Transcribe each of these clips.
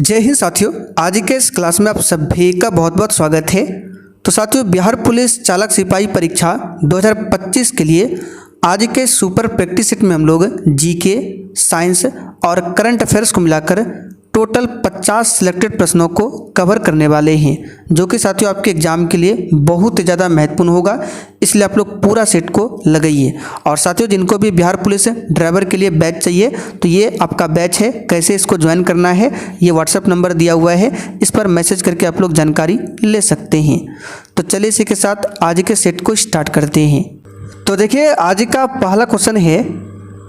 जय हिंद साथियों, आज के इस क्लास में आप सभी का बहुत बहुत स्वागत है। तो साथियों, बिहार पुलिस चालक सिपाही परीक्षा 2025 के लिए आज के सुपर प्रैक्टिस सेट में हम लोग जीके, साइंस और करंट अफेयर्स को मिलाकर टोटल 50 सिलेक्टेड प्रश्नों को कवर करने वाले हैं, जो कि साथियों आपके एग्जाम के लिए बहुत ज़्यादा महत्वपूर्ण होगा। इसलिए आप लोग पूरा सेट को लगाइए। और साथियों, जिनको भी बिहार पुलिस ड्राइवर के लिए बैच चाहिए तो ये आपका बैच है। कैसे इसको ज्वाइन करना है, ये व्हाट्सएप नंबर दिया हुआ है, इस पर मैसेज करके आप लोग जानकारी ले सकते हैं। तो चलिए इसी के साथ आज के सेट को स्टार्ट करते हैं। तो देखिए, आज का पहला क्वेश्चन है,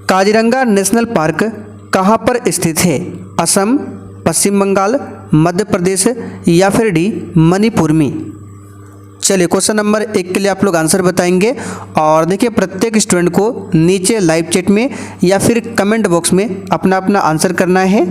काजीरंगा नेशनल पार्क कहाँ पर स्थित है? असम, पश्चिम बंगाल, मध्य प्रदेश या फिर डी मणिपुर में? चलिए क्वेश्चन नंबर 1 के लिए आप लोग आंसर बताएंगे। और देखिए, प्रत्येक स्टूडेंट को नीचे लाइव चैट में या फिर कमेंट बॉक्स में अपना अपना आंसर करना है।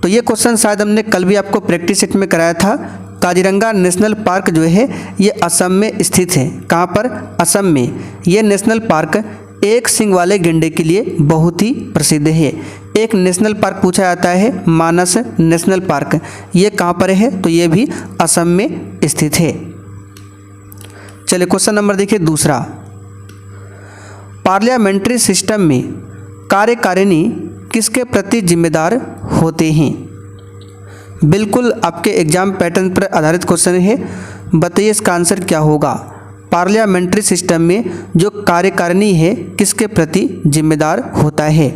तो ये क्वेश्चन शायद हमने कल भी आपको प्रैक्टिस सेट में कराया था। काजीरंगा नेशनल पार्क जो है ये असम में स्थित है। कहाँ पर? असम में। ये नेशनल पार्क एक सींग वाले गैंडे के लिए बहुत ही प्रसिद्ध है। एक नेशनल पार्क पूछा जाता है, मानस नेशनल पार्क, ये कहाँ पर है? तो ये भी असम में स्थित है। चलिए क्वेश्चन नंबर देखिए दूसरा, पार्लियामेंट्री सिस्टम में कार्यकारिणी किसके प्रति जिम्मेदार होते हैं? बिल्कुल आपके एग्जाम पैटर्न पर आधारित क्वेश्चन है, बताइए इसका आंसर क्या होगा। पार्लियामेंट्री सिस्टम में जो कार्यकारिणी है किसके प्रति जिम्मेदार होता है?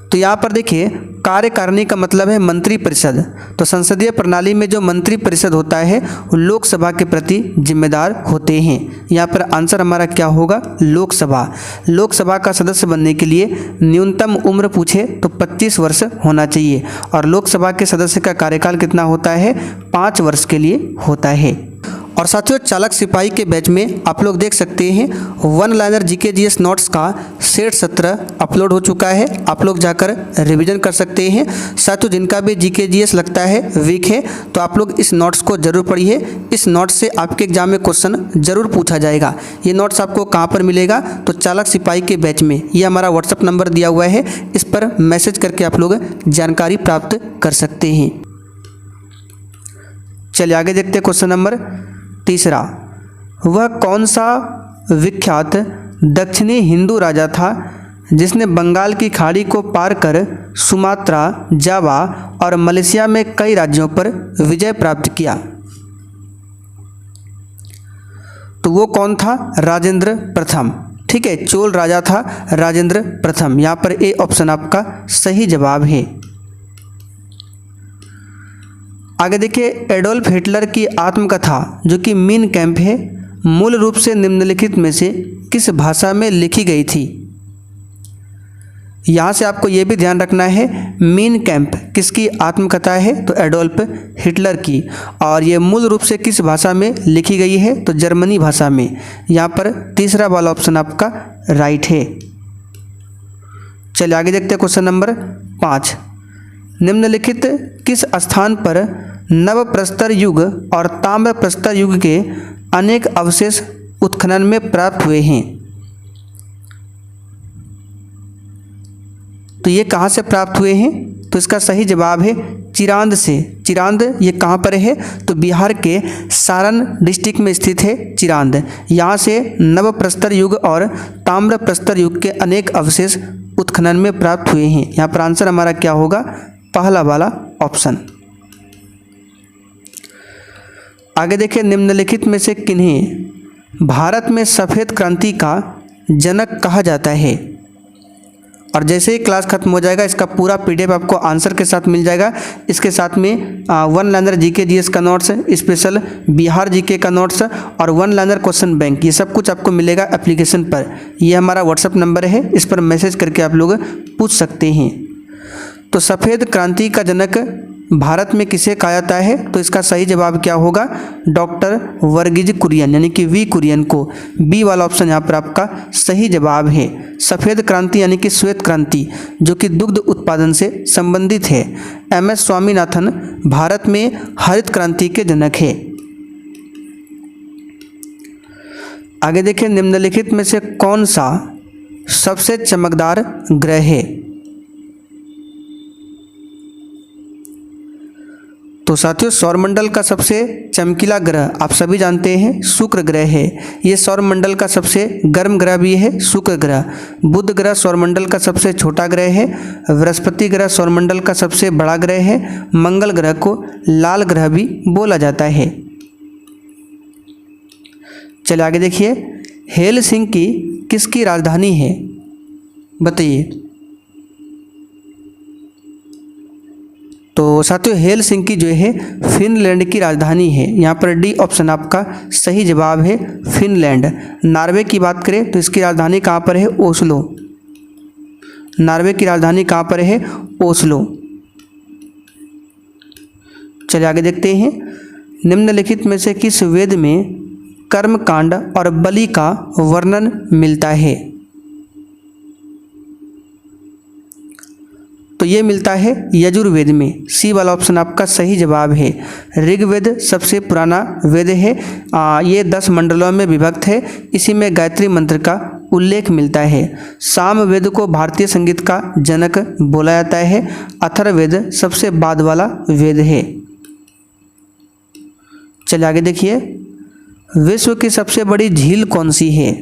तो यहाँ पर देखिए, कार्यकारिणी का मतलब है मंत्री परिषद। तो संसदीय प्रणाली में जो मंत्री परिषद होता है वो लोकसभा के प्रति जिम्मेदार होते हैं। यहाँ पर आंसर हमारा क्या होगा? लोकसभा। लोकसभा का सदस्य बनने के लिए न्यूनतम उम्र पूछे तो 25 वर्ष होना चाहिए। और लोकसभा के सदस्य का कार्यकाल कितना होता है? 5 वर्ष के लिए होता है। और साथियों, चालक सिपाही के बैच में आप लोग देख सकते हैं one liner GK GS notes का सेट 17 अपलोड हो चुका है। आप लोग जाकर रिवीजन कर सकते हैं। साथियों, जिनका भी जीके जीएस लगता है वीक है तो आप लोग इस नोट्स को जरूर पढ़िए। इस नोट्स से आपके एग्जाम में क्वेश्चन जरूर पूछा जाएगा। ये नोट्स आपको कहाँ पर मिलेगा? तो चालक सिपाही के बैच में। ये हमारा व्हाट्सएप नंबर दिया हुआ है, इस पर मैसेज करके आप लोग जानकारी प्राप्त कर सकते हैं। चलिए आगे देखते हैं क्वेश्चन नंबर तीसरा, वह कौन सा विख्यात दक्षिणी हिंदू राजा था जिसने बंगाल की खाड़ी को पार कर सुमात्रा, जावा और मलेशिया में कई राज्यों पर विजय प्राप्त किया? तो वो कौन था? राजेंद्र प्रथम। ठीक है, चोल राजा था राजेंद्र प्रथम। यहाँ पर ए ऑप्शन आपका सही जवाब है। आगे देखिए, एडोल्फ हिटलर की आत्मकथा जो कि मीन कैंप है, मूल रूप से निम्नलिखित में से किस भाषा में लिखी गई थी? यहाँ से आपको ये भी ध्यान रखना है, मीन कैंप किसकी आत्मकथा है? तो एडोल्फ हिटलर की। और ये मूल रूप से किस भाषा में लिखी गई है? तो जर्मनी भाषा में। यहाँ पर तीसरा वाला ऑप्शन आपका राइट है। चलिए आगे देखते हैं क्वेश्चन नंबर 5, निम्नलिखित किस स्थान पर नव प्रस्तर युग और ताम्र प्रस्तर युग के अनेक अवशेष उत्खनन में प्राप्त हुए हैं? तो ये कहाँ से प्राप्त हुए हैं? तो इसका सही जवाब है चिरांद से। चिरांद ये कहाँ पर है? तो बिहार के सारण डिस्ट्रिक्ट में स्थित है चिरांद। यहाँ से नव प्रस्तर युग और ताम्र प्रस्तर युग के अनेक अवशेष उत्खनन में प्राप्त हुए हैं। यहाँ पर आंसर हमारा क्या होगा? पहला वाला ऑप्शन। आगे देखिए, निम्नलिखित में से किन्हें भारत में सफ़ेद क्रांति का जनक कहा जाता है? और जैसे ही क्लास खत्म हो जाएगा इसका पूरा पीडीएफ आपको आंसर के साथ मिल जाएगा। इसके साथ में वन लाइनर जीके जीएस का नोट्स, स्पेशल बिहार जीके का नोट्स और वन लाइनर क्वेश्चन बैंक, ये सब कुछ आपको मिलेगा एप्लीकेशन पर। ये हमारा व्हाट्सएप नंबर है, इस पर मैसेज करके आप लोग पूछ सकते हैं। तो सफ़ेद क्रांति का जनक भारत में किसे कहा जाता है? तो इसका सही जवाब क्या होगा? डॉक्टर वर्गीज कुरियन, यानी कि वी कुरियन को। बी वाला ऑप्शन यहाँ पर आपका सही जवाब है। सफ़ेद क्रांति यानी कि श्वेत क्रांति जो कि दुग्ध उत्पादन से संबंधित है। एमएस स्वामीनाथन भारत में हरित क्रांति के जनक है। आगे देखिए, निम्नलिखित में से कौन सा सबसे चमकदार ग्रह है? तो साथियों सौरमंडल का सबसे चमकीला ग्रह आप सभी जानते हैं शुक्र ग्रह है। ये सौरमंडल का सबसे गर्म ग्रह भी है शुक्र ग्रह। बुध ग्रह सौरमंडल का सबसे छोटा ग्रह है। बृहस्पति ग्रह सौरमंडल का सबसे बड़ा ग्रह है। मंगल ग्रह को लाल ग्रह भी बोला जाता है। चलिए आगे देखिए, हेलसिंकी किसकी राजधानी है, बताइए। तो साथियों हेलसिंकी जो है फिनलैंड की राजधानी है। यहाँ पर डी ऑप्शन आपका सही जवाब है, फिनलैंड। नॉर्वे की बात करें तो इसकी राजधानी कहाँ पर है, ओस्लो। नॉर्वे की राजधानी कहाँ पर है, ओस्लो। चलिए आगे देखते हैं, निम्नलिखित में से किस वेद में कर्मकांड और बलि का वर्णन मिलता है। तो ये मिलता है यजुर्वेद में। सी वाला ऑप्शन आपका सही जवाब है। ऋग्वेद सबसे पुराना वेद है। ये 10 मंडलों में विभक्त है। इसी में गायत्री मंत्र का उल्लेख मिलता है। सामवेद को भारतीय संगीत का जनक बोला जाता है। अथर्ववेद सबसे बाद वाला वेद है। चलिए आगे देखिए, विश्व की सबसे बड़ी झील कौन सी है।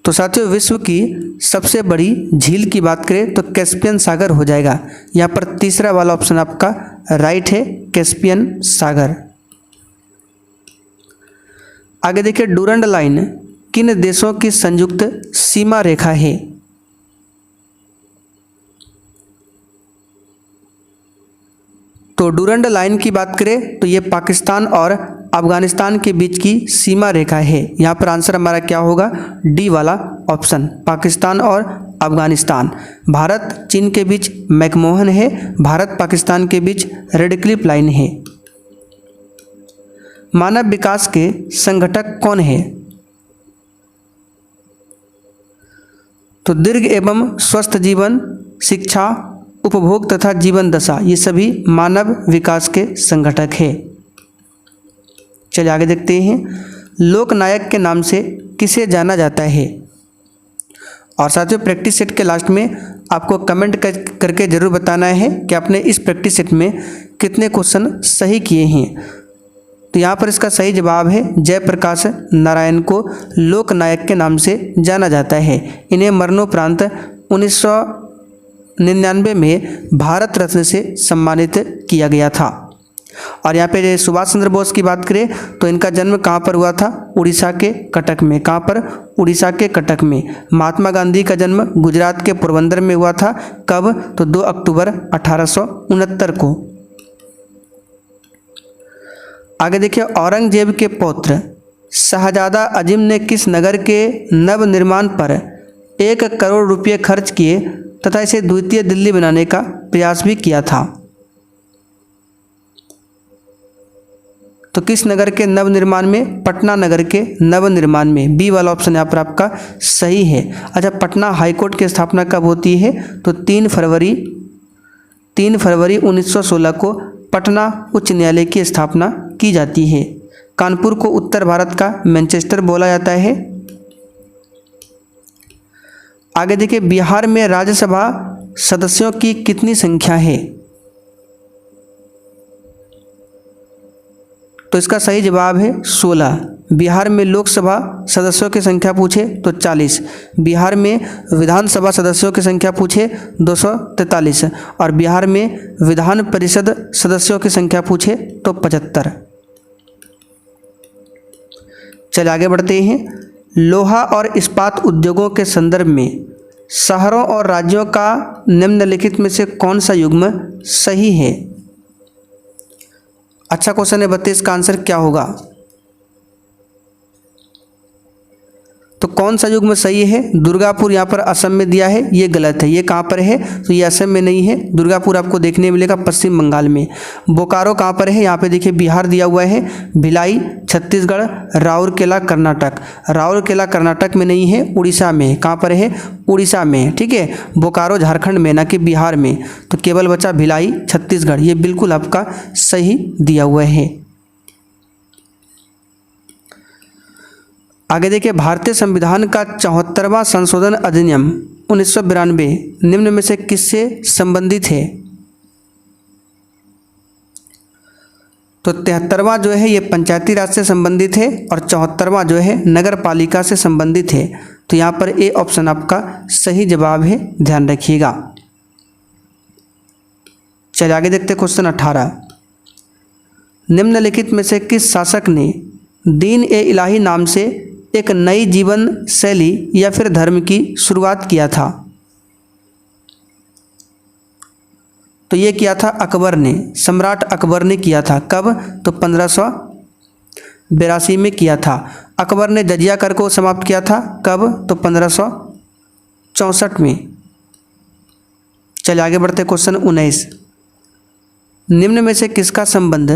तो साथियों विश्व की सबसे बड़ी झील की बात करें तो कैस्पियन सागर हो जाएगा। यहाँ पर तीसरा वाला ऑप्शन आपका राइट है, कैस्पियन सागर। आगे देखिए, डूरंड लाइन किन देशों की संयुक्त सीमा रेखा है। तो डूरंड लाइन की बात करें तो ये पाकिस्तान और अफगानिस्तान के बीच की सीमा रेखा है। यहाँ पर आंसर हमारा क्या होगा, डी वाला ऑप्शन, पाकिस्तान और अफगानिस्तान। भारत चीन के बीच मैकमोहन है। भारत पाकिस्तान के बीच रेड क्लिफ लाइन है। मानव विकास के संगठक कौन है। तो दीर्घ एवं स्वस्थ जीवन, शिक्षा, उपभोग तथा जीवन दशा, ये सभी मानव विकास के संगठक है। चलिए आगे देखते हैं, लोकनायक के नाम से किसे जाना जाता है। और साथियों प्रैक्टिस सेट के लास्ट में आपको कमेंट करके ज़रूर बताना है कि आपने इस प्रैक्टिस सेट में कितने क्वेश्चन सही किए हैं। तो यहाँ पर इसका सही जवाब है, जयप्रकाश नारायण को लोकनायक के नाम से जाना जाता है। इन्हें मरणोपरांत 1999 में भारत रत्न से सम्मानित किया गया था। और यहाँ पे सुभाष चंद्र बोस की बात करें तो इनका जन्म कहाँ पर हुआ था, उड़ीसा के कटक में। कहाँ पर, उड़ीसा के कटक में। महात्मा गांधी का जन्म गुजरात के पोरबंदर में हुआ था। कब, तो 2 अक्टूबर 1869 को। आगे देखिए, औरंगजेब के पौत्र शाहजादा अजीम ने किस नगर के नवनिर्माण पर 1 करोड़ रुपये खर्च किए तथा इसे द्वितीय दिल्ली बनाने का प्रयास भी किया था। तो किस नगर के नवनिर्माण में, पटना नगर के नवनिर्माण में। बी वाला ऑप्शन यहाँ पर आपका सही है। अच्छा, पटना हाईकोर्ट की स्थापना कब होती है, तो 3 फरवरी 1916 को पटना उच्च न्यायालय की स्थापना की जाती है। कानपुर को उत्तर भारत का मैनचेस्टर बोला जाता है। आगे देखिए, बिहार में राज्यसभा सदस्यों की कितनी संख्या है। तो इसका सही जवाब है 16। बिहार में लोकसभा सदस्यों की संख्या पूछे तो 40। बिहार में विधानसभा सदस्यों की संख्या पूछे 243 और बिहार में विधान परिषद सदस्यों की संख्या पूछे तो 75। चलिए आगे बढ़ते हैं, लोहा और इस्पात उद्योगों के संदर्भ में शहरों और राज्यों का निम्नलिखित में से कौन सा युग्म सही है। अच्छा क्वेश्चन है, 32 का आंसर क्या होगा। तो कौन सा युग्म सही है। दुर्गापुर यहाँ पर असम में दिया है, ये गलत है। ये कहाँ पर है, तो ये असम में नहीं है। दुर्गापुर आपको देखने मिलेगा पश्चिम बंगाल में। बोकारो कहाँ पर है, यहाँ पे देखिए बिहार दिया हुआ है। भिलाई छत्तीसगढ़। राउरकेला कर्नाटक, राउरकेला कर्नाटक में नहीं है, उड़ीसा में। कहाँ पर है, उड़ीसा में। ठीक है, बोकारो झारखंड में, ना कि बिहार में। तो केवल बचा भिलाई छत्तीसगढ़। ये बिल्कुल आपका सही दिया हुआ है। आगे देखिए, भारतीय संविधान का 74वां संशोधन अधिनियम 1992 निम्न में से किससे संबंधित है। तो 73वां जो है ये पंचायती राज से संबंधित है और 74वां जो है नगर पालिका से संबंधित है। तो यहाँ पर ए ऑप्शन आपका सही जवाब है, ध्यान रखिएगा। चलिए आगे देखते हैं क्वेश्चन 18। निम्नलिखित में से किस शासक ने दीन ए इलाही नाम से एक नई जीवन शैली या फिर धर्म की शुरुआत किया था? तो ये किया था अकबर ने, सम्राट अकबर ने किया था। कब? तो 1582 में किया था। अकबर ने जजिया कर को समाप्त किया था। कब? तो 1564 में। चलिए आगे बढ़ते क्वेश्चन 19। निम्न में से किसका संबंध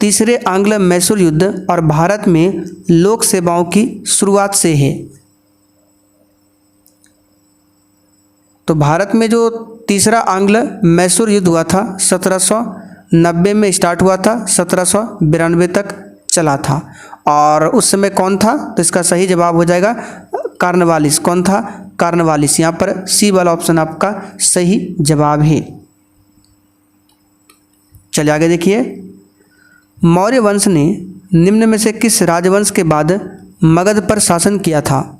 तीसरे आंग्ल मैसूर युद्ध और भारत में लोक सेवाओं की शुरुआत से है? तो भारत में जो तीसरा आंग्ल मैसूर युद्ध हुआ था 1790 में स्टार्ट हुआ था, 1792 तक चला था। और उस समय कौन था? तो इसका सही जवाब हो जाएगा कार्नवालिस। कौन था? कार्नवालिस। यहाँ पर सी वाला ऑप्शन आपका सही जवाब है। चलिए आगे देखिए। मौर्य वंश ने निम्न में से किस राजवंश के बाद मगध पर शासन किया था?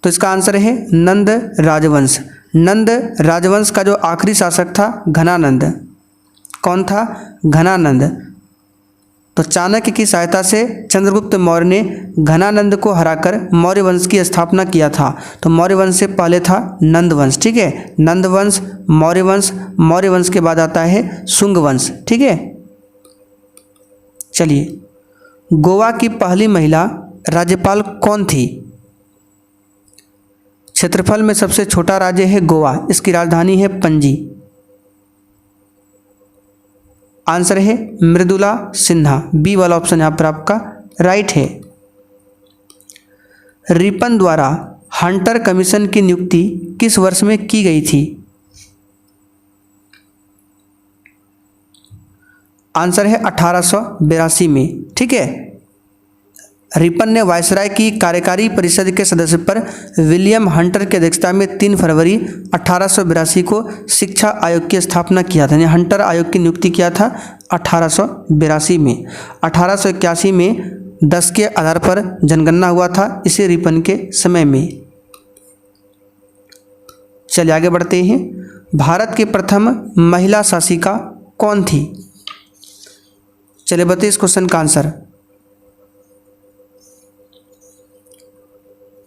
तो इसका आंसर है नंद राजवंश। नंद राजवंश का जो आखिरी शासक था घनानंद। कौन था? घनानंद। तो चाणक्य की सहायता से चंद्रगुप्त मौर्य ने घनानंद को हराकर मौर्य वंश की स्थापना किया था। तो मौर्य वंश से पहले था नंद वंश। ठीक है, नंद वंश, मौर्य वंश, मौर्य वंश के बाद आता है शुंग वंश। ठीक है। चलिए, गोवा की पहली महिला राज्यपाल कौन थी? क्षेत्रफल में सबसे छोटा राज्य है गोवा, इसकी राजधानी है पणजी। आंसर है मृदुला सिन्हा। बी वाला ऑप्शन यहाँ पर आपका राइट है। रिपन द्वारा हंटर कमीशन की नियुक्ति किस वर्ष में की गई थी? आंसर है 1882 में। ठीक है। रिपन ने वायसराय की कार्यकारी परिषद के सदस्य पर विलियम हंटर की अध्यक्षता में 3 फरवरी 1882 को शिक्षा आयोग की स्थापना किया था। यानी हंटर आयोग की नियुक्ति किया था 1882 में। 1881 में 10 के आधार पर जनगणना हुआ था, इसे रिपन के समय में। चलिए आगे बढ़ते हैं। भारत की प्रथम महिला शासिका कौन थी? चलिए बताइए इस क्वेश्चन का आंसर।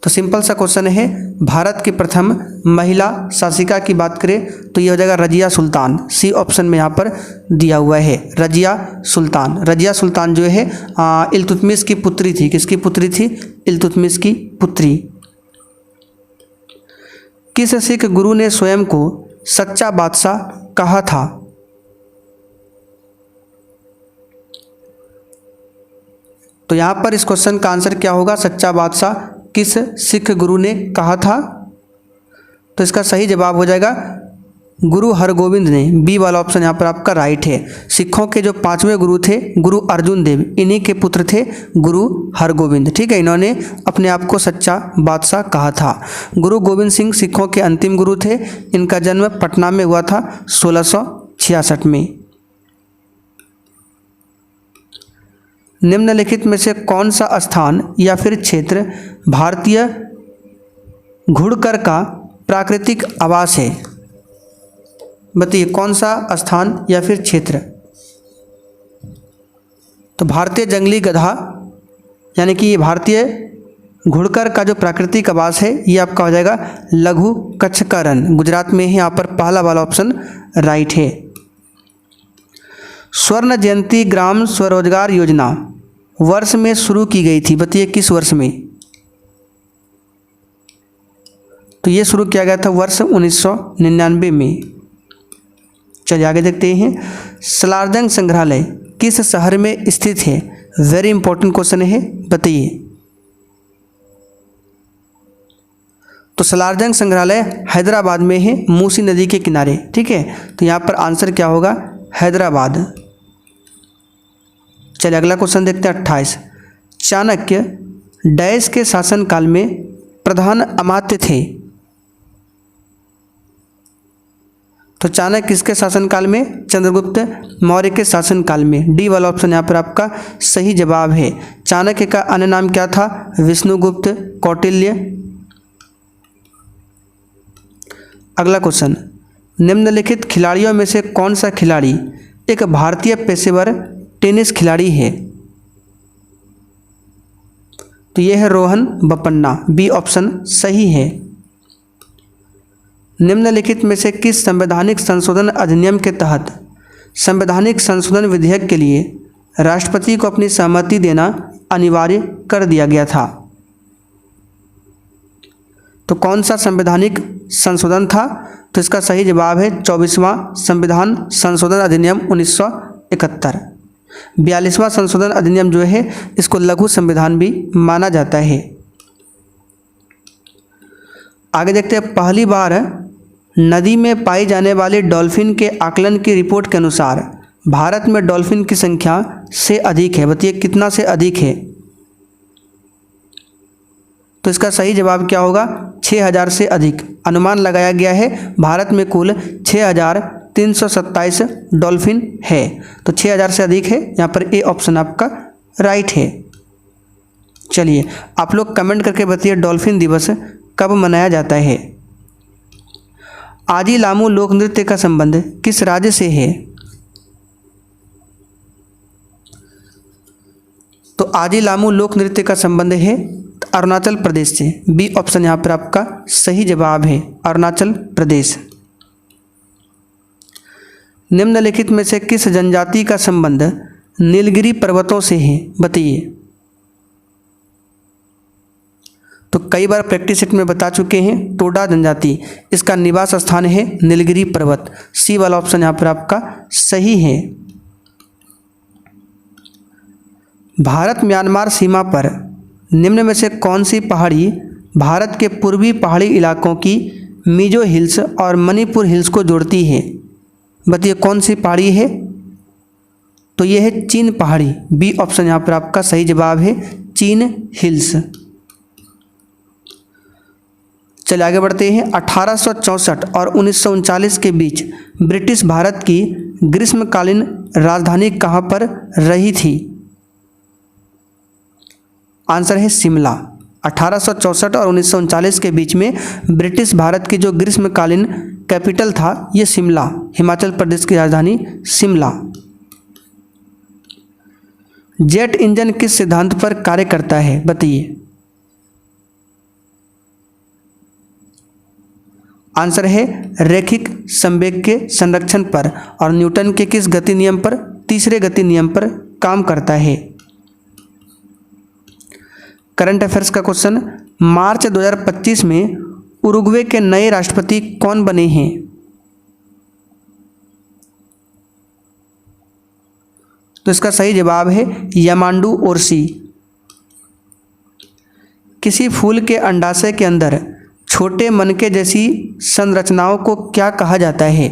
तो सिंपल सा क्वेश्चन है, भारत की प्रथम महिला शासिका की बात करें तो ये हो जाएगा रजिया सुल्तान। सी ऑप्शन में यहाँ पर दिया हुआ है रजिया सुल्तान। रजिया सुल्तान जो है इल्तुतमिश की पुत्री थी। किसकी पुत्री थी? इल्तुतमिश की पुत्री। किस सिख गुरु ने स्वयं को सच्चा बादशाह कहा था? तो यहाँ पर इस क्वेश्चन का आंसर क्या होगा? सच्चा बादशाह किस सिख गुरु ने कहा था? तो इसका सही जवाब हो जाएगा गुरु हरगोविंद ने। बी वाला ऑप्शन यहाँ पर आपका राइट है। सिखों के जो 5वें गुरु थे गुरु अर्जुन देव, इन्हीं के पुत्र थे गुरु हरगोविंद। ठीक है, इन्होंने अपने आप को सच्चा बादशाह कहा था। गुरु गोविंद सिंह सिखों के अंतिम गुरु थे। इनका जन्म पटना में हुआ था 1666 में। निम्नलिखित में से कौन सा स्थान या फिर क्षेत्र भारतीय घुड़कर का प्राकृतिक आवास है? बताइए कौन सा स्थान या फिर क्षेत्र? तो भारतीय जंगली गधा यानी कि ये भारतीय घुड़कर का जो प्राकृतिक आवास है ये आपका हो जाएगा लघु कच्छ का रण, गुजरात में है। यहाँ पर पहला वाला ऑप्शन राइट है। स्वर्ण जयंती ग्राम स्वरोजगार योजना वर्ष में शुरू की गई थी, बताइए किस वर्ष में? तो ये शुरू किया गया था वर्ष 1999 में। चलिए आगे देखते हैं। सलारजंग संग्रहालय किस शहर में स्थित है? वेरी इंपॉर्टेंट क्वेश्चन है, बताइए। तो सलारजंग संग्रहालय हैदराबाद में है, मूसी नदी के किनारे। ठीक है, तो यहाँ पर आंसर क्या होगा? हैदराबाद। चलिए अगला क्वेश्चन देखते हैं 28। चाणक्य डैश के शासनकाल में प्रधान अमात्य थे? तो चाणक्य किसके शासनकाल में? चंद्रगुप्त मौर्य के शासनकाल में। डी वाला ऑप्शन यहाँ पर आपका सही जवाब है। चाणक्य का अन्य नाम क्या था? विष्णुगुप्त, कौटिल्य। अगला क्वेश्चन, निम्नलिखित खिलाड़ियों में से कौन सा खिलाड़ी एक भारतीय पेशेवर टेनिस खिलाड़ी है? तो यह है रोहन बोपन्ना। बी ऑप्शन सही है। निम्नलिखित में से किस संवैधानिक संशोधन अधिनियम के तहत संवैधानिक संशोधन विधेयक के लिए राष्ट्रपति को अपनी सहमति देना अनिवार्य कर दिया गया था? तो कौन सा संवैधानिक संशोधन था? तो इसका सही जवाब है 24वां संविधान संशोधन अधिनियम 1971। 42वां संशोधन अधिनियम जो है इसको लघु संविधान भी माना जाता है। आगे देखते हैं, पहली बार नदी में पाई जाने वाली डॉल्फिन के आकलन की रिपोर्ट के अनुसार भारत में डॉल्फिन की संख्या से अधिक है। बताइए कितना से अधिक है? तो इसका सही जवाब क्या होगा? 6000 से अधिक अनुमान लगाया गया है। भारत में कुल 6327 डॉल्फिन है, तो 6000 से अधिक है। यहाँ पर ए ऑप्शन आपका राइट है। चलिए आप लोग कमेंट करके बताइए डॉल्फिन दिवस कब मनाया जाता है? आजी लामू लोक नृत्य का संबंध किस राज्य से है? तो आजी लामू लोक नृत्य का संबंध है अरुणाचल प्रदेश से। बी ऑप्शन यहाँ पर आपका सही जवाब है, अरुणाचल प्रदेश। निम्नलिखित में से किस जनजाति का संबंध नीलगिरी पर्वतों से है? बताइए। तो कई बार प्रैक्टिस सेट में बता चुके हैं, टोडा जनजाति, इसका निवास स्थान है नीलगिरी पर्वत। सी वाला ऑप्शन यहाँ पर आपका सही है। भारत म्यांमार सीमा पर निम्न में से कौन सी पहाड़ी भारत के पूर्वी पहाड़ी इलाकों की मिजो हिल्स और मणिपुर हिल्स को जोड़ती है? बताइए कौन सी पहाड़ी है? तो यह है चीन पहाड़ी। बी ऑप्शन यहाँ पर आपका सही जवाब है, चीन हिल्स। चलिए आगे बढ़ते हैं। 1864 और 1939 के बीच ब्रिटिश भारत की ग्रीष्मकालीन राजधानी कहाँ पर रही थी? आंसर है शिमला। 1864 और 1939 के बीच में ब्रिटिश भारत की जो ग्रीष्मकालीन कैपिटल था ये शिमला, हिमाचल प्रदेश की राजधानी शिमला। जेट इंजन किस सिद्धांत पर कार्य करता है? बताइए। आंसर है रैखिक संवेग के संरक्षण पर और न्यूटन के किस गति नियम पर? तीसरे गति नियम पर काम करता है। करंट अफेयर्स का क्वेश्चन, मार्च 2025 में उरुग्वे के नए राष्ट्रपति कौन बने हैं? तो इसका सही जवाब है यामांडू ओरसी। किसी फूल के अंडाशय के अंदर छोटे मनके जैसी संरचनाओं को क्या कहा जाता है?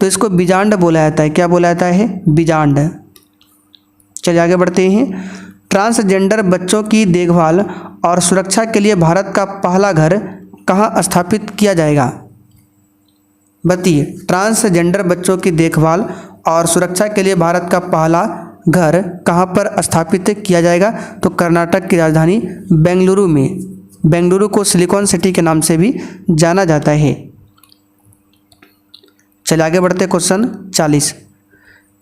तो इसको बीजांड बोला जाता है। क्या बोला जाता है? बीजांड। चलिए आगे बढ़ते हैं। ट्रांसजेंडर बच्चों की देखभाल और सुरक्षा के लिए भारत का पहला घर कहाँ स्थापित किया जाएगा? बताइए। ट्रांसजेंडर बच्चों की देखभाल और सुरक्षा के लिए भारत का पहला घर कहाँ पर स्थापित किया जाएगा? तो कर्नाटक की राजधानी बेंगलुरु में। बेंगलुरु को सिलिकॉन सिटी के नाम से भी जाना जाता है। चलिए आगे बढ़ते क्वेश्चन 40।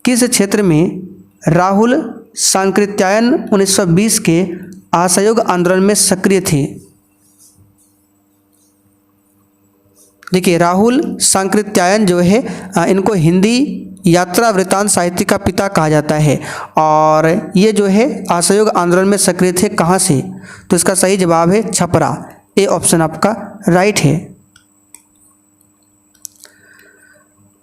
किस क्षेत्र में राहुल सांकृत्यायन 1920 के असहयोग आंदोलन में सक्रिय थे? देखिए राहुल सांकृत्यायन जो है इनको हिंदी यात्रा वृत्तांत साहित्य का पिता कहा जाता है और ये जो है असहयोग आंदोलन में सक्रिय थे। कहाँ से? तो इसका सही जवाब है छपरा। ए ऑप्शन आपका राइट है।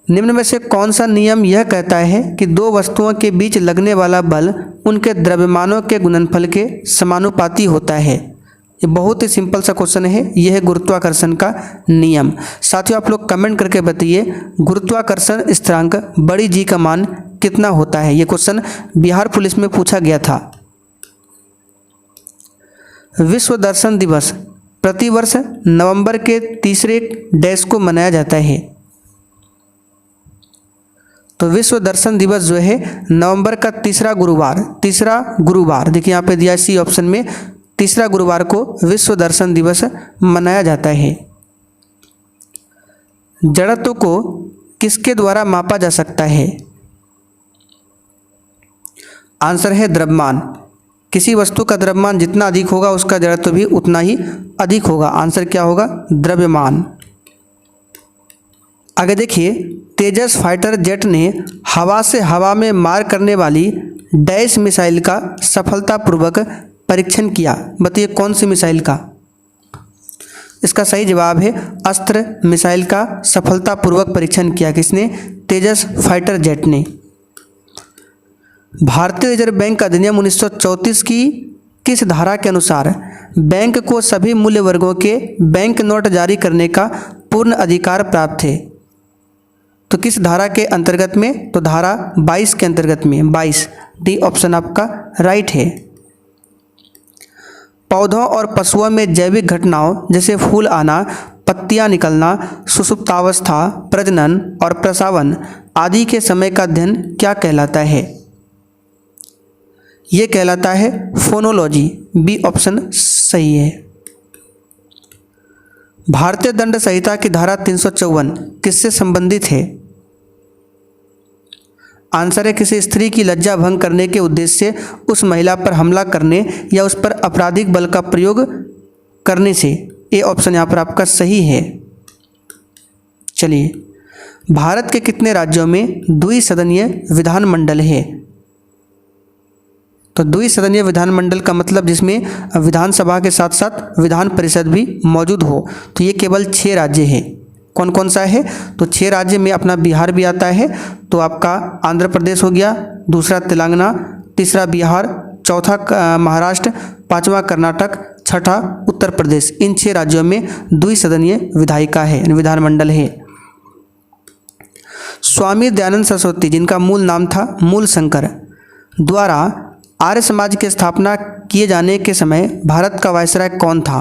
निम्न में से कौन सा नियम यह कहता है कि दो वस्तुओं के बीच लगने वाला बल उनके द्रव्यमानों के गुणनफल के समानुपाती होता है? ये बहुत ही सिंपल सा क्वेश्चन है। यह है गुरुत्वाकर्षण का नियम। साथियों आप लोग कमेंट करके बताइए गुरुत्वाकर्षण स्थिरांक बड़ी जी का मान कितना होता है? ये क्वेश्चन बिहार पुलिस में पूछा गया था। विश्व दर्शन दिवस प्रतिवर्ष नवंबर के तीसरे डैश को मनाया जाता है? तो विश्व दर्शन दिवस जो है नवंबर का तीसरा गुरुवार देखिए यहाँ पे दिया सी ऑप्शन में, तीसरा गुरुवार को विश्व दर्शन दिवस मनाया जाता है। जड़त्व को किसके द्वारा मापा जा सकता है? आंसर है द्रव्यमान। किसी वस्तु का द्रव्यमान जितना अधिक होगा उसका जड़त्व भी उतना ही अधिक होगा। आंसर क्या होगा? द्रव्यमान। आगे देखिए, तेजस फाइटर जेट ने हवा से हवा में मार करने वाली डैश मिसाइल का सफलतापूर्वक परीक्षण किया। बताइए कौन सी मिसाइल का? इसका सही जवाब है अस्त्र मिसाइल का सफलतापूर्वक परीक्षण किया। किसने? तेजस फाइटर जेट ने। भारतीय रिजर्व बैंक अधिनियम 1934 की किस धारा के अनुसार बैंक को सभी मूल्य वर्गों के बैंक नोट जारी करने का पूर्ण अधिकार प्राप्त है? तो किस धारा के अंतर्गत में? तो धारा 22 के अंतर्गत में। 22 डी ऑप्शन आपका राइट है। पौधों और पशुओं में जैविक घटनाओं जैसे फूल आना, पत्तियां निकलना, सुषुप्तावस्था, प्रजनन और प्रसावन आदि के समय का अध्ययन क्या कहलाता है? ये कहलाता है फोनोलॉजी। बी ऑप्शन सही है। भारतीय दंड संहिता की धारा 354 किससे संबंधित है? आंसर है किसी स्त्री की लज्जा भंग करने के उद्देश्य से उस महिला पर हमला करने या उस पर आपराधिक बल का प्रयोग करने से। ए ऑप्शन यहाँ पर आपका सही है। चलिए, भारत के कितने राज्यों में द्विसदनीय विधानमंडल है? तो द्विसदनीय विधानमंडल का मतलब जिसमें विधानसभा के साथ साथ विधान परिषद भी मौजूद हो। तो ये केवल 6 राज्य है। कौन कौन सा है? तो 6 राज्य में अपना बिहार भी आता है। तो आपका आंध्र प्रदेश हो गया, दूसरा तेलंगाना, तीसरा बिहार, चौथा महाराष्ट्र, पांचवा कर्नाटक, छठा उत्तर प्रदेश। इन 6 राज्यों में द्विसदनीय विधायिका है, विधानमंडल है। स्वामी दयानंद सरस्वती, जिनका मूल नाम था मूल शंकर, द्वारा आर्य समाज की स्थापना किए जाने के समय भारत का वायसराय कौन था?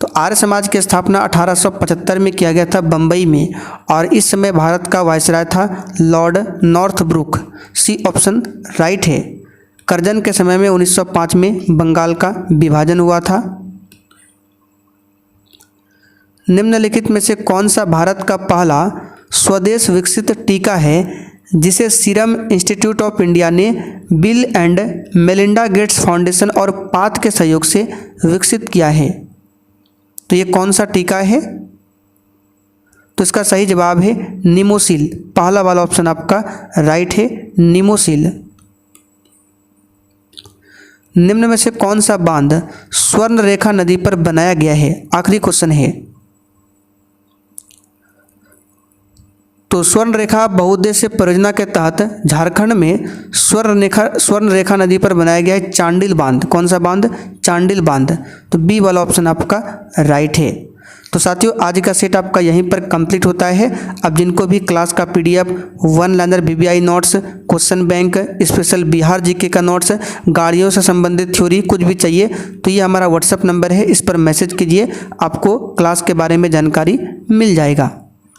तो आर्य समाज की स्थापना 1875 में किया गया था बम्बई में, और इस समय भारत का वायसराय था lord Northbrook. C option right है। करजन के समय में 1905 में बंगाल का विभाजन हुआ था। निम्नलिखित में से कौन सा भारत का पहला स्वदेश विकसित टीका है जिसे सीरम इंस्टीट्यूट ऑफ इंडिया ने bill and Melinda Gates foundation और पाथ के सहयोग से विकसित किया है? तो ये कौन सा टीका है? तो इसका सही जवाब है निमोसिल। पहला वाला ऑप्शन आपका राइट है, निमोसिल। निम्न में से कौन सा बांध स्वर्ण रेखा नदी पर बनाया गया है? आखिरी क्वेश्चन है। तो स्वर्ण रेखा बहुउद्देश्य परियोजना के तहत झारखंड में स्वर्ण रेखा नदी पर बनाया गया है चांडिल बांध। कौन सा बांध? चांडिल बांध। तो बी वाला ऑप्शन आपका राइट है। तो साथियों, आज का सेट आपका यहीं पर कंप्लीट होता है। अब जिनको भी क्लास का PDF, one liner BBI notes, question bank, special Bihar GK का नोट्स, गाड़ियों से संबंधित थ्योरी कुछ भी चाहिए तो ये हमारा WhatsApp नंबर है, इस पर मैसेज कीजिए, आपको क्लास के बारे में जानकारी मिल जाएगा।